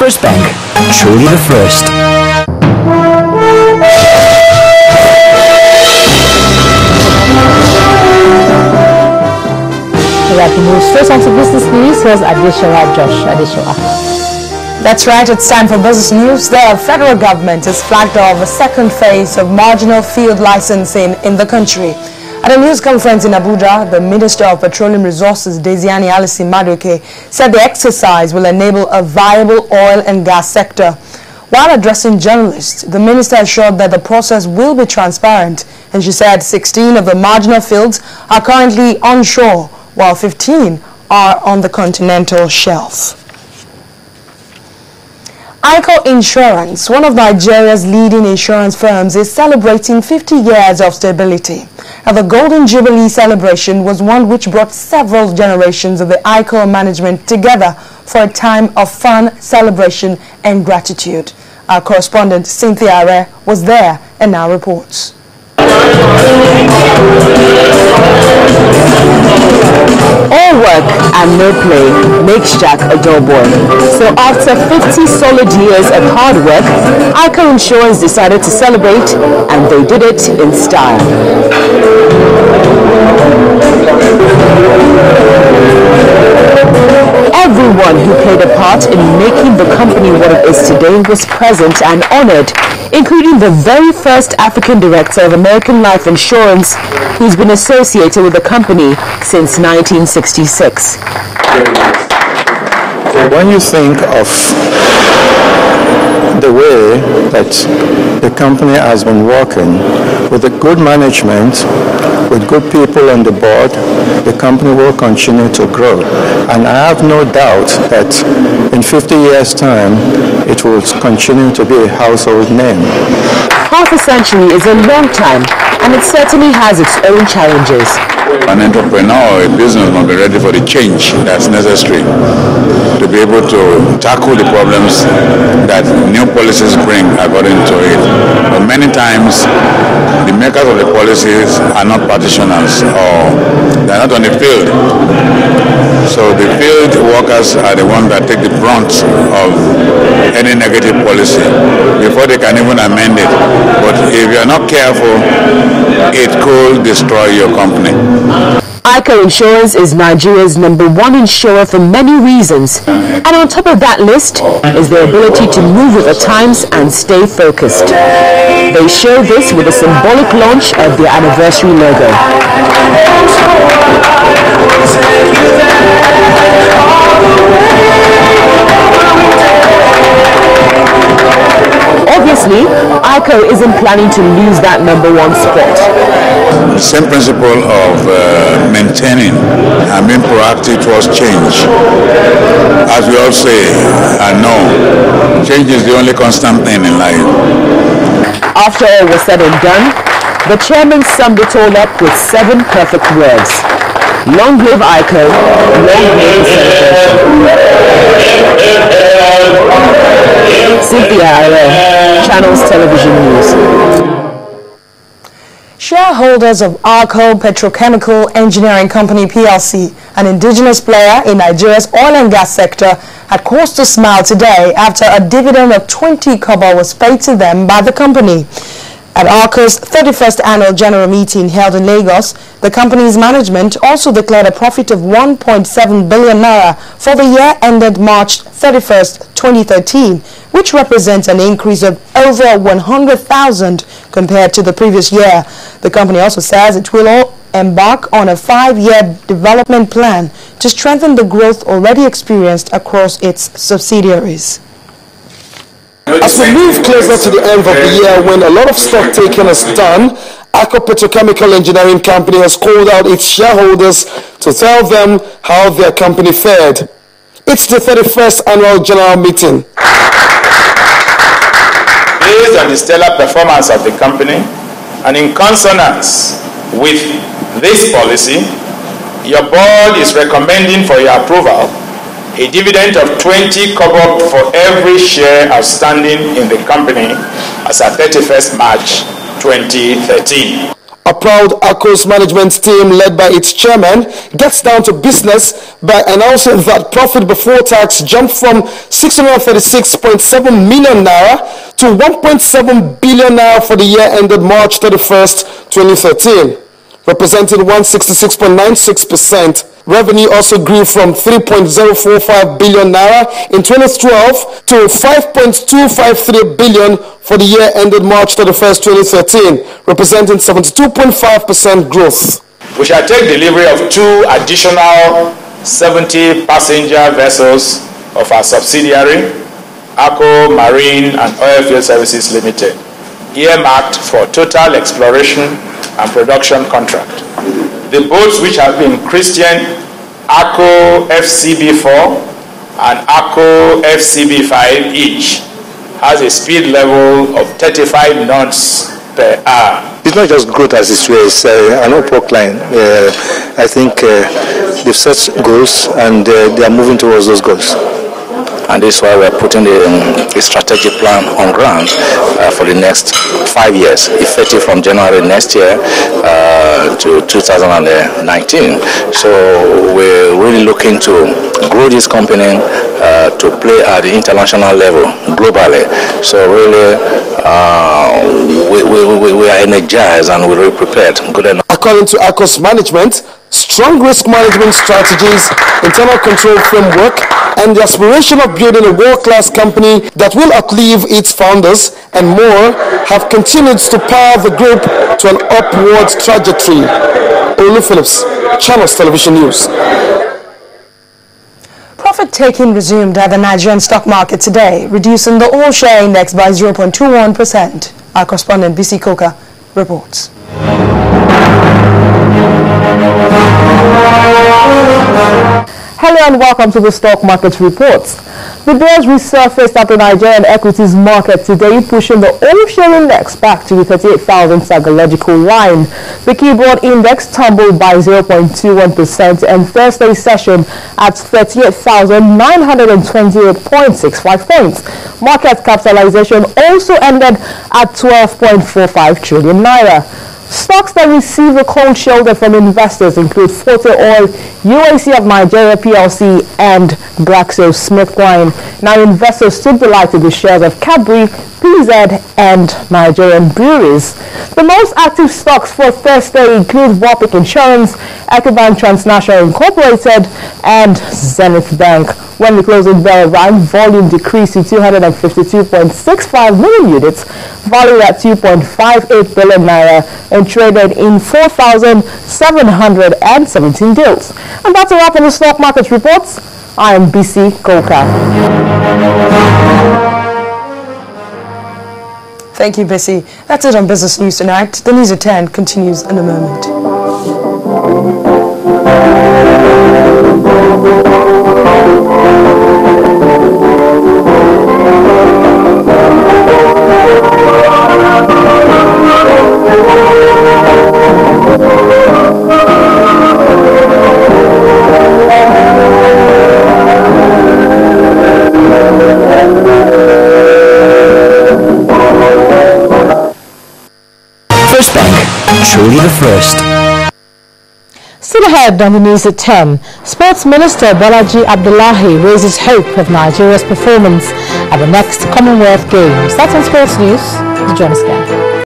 First Bank, truly the first. We move straight on to business news. Here's Josh Adeshowa. That's right, it's time for business news. The federal government has flagged off a second phase of marginal field licensing in the country. At a news conference in Abuja, the Minister of Petroleum Resources, Desiani Alice Madueke, said the exercise will enable a viable oil and gas sector. While addressing journalists, the minister assured that the process will be transparent, and she said 16 of the marginal fields are currently onshore, while 15 are on the continental shelf. ICO Insurance, one of Nigeria's leading insurance firms, is celebrating 50 years of stability. And the Golden Jubilee celebration was one which brought several generations of the ICO management together for a time of fun, celebration and gratitude. Our correspondent Cynthia Are was there and now reports. All work and no play makes Jack a dull boy. So after 50 solid years of hard work, ICO Insurance decided to celebrate, and they did it in style. Everyone who played a part in making the company what it is today was present and honored, including the very first African director of American Life Insurance, who's been associated with the company since 1966. When you think of the way that the company has been working, with a good management, with good people on the board, the company will continue to grow. And I have no doubt that in 50 years' time, it will continue to be a household name. Half a century is a long time, and it certainly has its own challenges. An entrepreneur or a business must be ready for the change that's necessary to be able to tackle the problems that new policies bring according to it. But many times, the makers of the policies are not practitioners, or they're not on the field. So the field workers are the ones that take the brunt of any negative policy before they can even amend it. But if you're not careful, it could destroy your company. ICO Insurance is Nigeria's #1 insurer for many reasons, and on top of that list is their ability to move with the times and stay focused. They show this with a symbolic launch of their anniversary logo. Obviously, ICO isn't planning to lose that #1 spot. The same principle of maintaining and being proactive towards change. As we all say and know, change is the only constant thing in life. After all was said and done, the chairman summed it all up with 7 perfect words. Long live ICO, long live the celebration. Cynthia Are, Channels Television News. Shareholders of ARCO Petrochemical Engineering Company PLC, an indigenous player in Nigeria's oil and gas sector, had cause to smile today after a dividend of 20 kobo was paid to them by the company. At ARCO's 31st annual general meeting held in Lagos, the company's management also declared a profit of 1.7 billion naira for the year ended March 31st, 2013, which represents an increase of over 100,000 compared to the previous year. The company also says it will embark on a 5-year development plan to strengthen the growth already experienced across its subsidiaries. As we move closer to the end of the year, when a lot of stock taking is done, ARCO Petrochemical Engineering Company has called out its shareholders to tell them how their company fared. It's the 31st annual general meeting. Based on the stellar performance of the company and in consonance with this policy, your board is recommending for your approval a dividend of 20 kobo for every share outstanding in the company as at 31st March 2013. A proud ACO's management team led by its chairman gets down to business by announcing that profit before tax jumped from 636.7 million naira to 1.7 billion naira for the year ended March 31st, 2013, representing 166.96%. Revenue also grew from 3.045 billion naira in 2012 to 5.253 billion for the year ended March 31st, 2013, representing 72.5% growth. We shall take delivery of 2 additional 70-passenger vessels of our subsidiary, ACO Marine and Oilfield Services Limited, earmarked for total exploration and production contract. The boats, which have been christened ACO FCB4 and ACO FCB5 each, has a speed level of 35 knots per hour. It's not just growth as it was an upward climb. I think they've set goals and they are moving towards those goals. And this is why we're putting a strategic plan on ground for the next 5 years, effective from January next year to 2019. So we're really looking to grow this company to play at the international level, globally. So really, we are energized and we're really prepared. Good enough. According to ACO's management, strong risk management strategies, internal control framework, and the aspiration of building a world-class company that will outlive its founders and more have continued to power the group to an upward trajectory. Olu Phillips, Channels Television News. Profit-taking resumed at the Nigerian stock market today, reducing the all-share index by 0.21%. Our correspondent BC Koka reports. Hello and welcome to the Stock Market Reports. The bears resurfaced at the Nigerian equities market today, pushing the all-share index back to the 38,000 psychological line. The keyboard index tumbled by 0.21% and Thursday's session at 38,928.65 points. Market capitalization also ended at 12.45 trillion naira. Stocks that received a cold shoulder from investors include Forte Oil, UAC of Nigeria PLC, and GlaxoSmithKline. Now, investors stood delighted with shares of Cadbury, PZ, and Nigerian breweries. The most active stocks for Thursday include Warwick Insurance, Ecobank Transnational Incorporated, and Zenith Bank. When the closing bell rang, volume decreased to 252.65 million units, valued at 2.58 billion naira, and traded in 4,717 deals. And that's a wrap on the stock market reports. I am BC Koka. Thank you, Bessie. That's it on Business News tonight. The news at 10 continues in a moment. Truly the first. Still ahead on the news at 10, Sports Minister Bolaji Abdullahi raises hope of Nigeria's performance at the next Commonwealth Games. That's on Sports News. Join us again.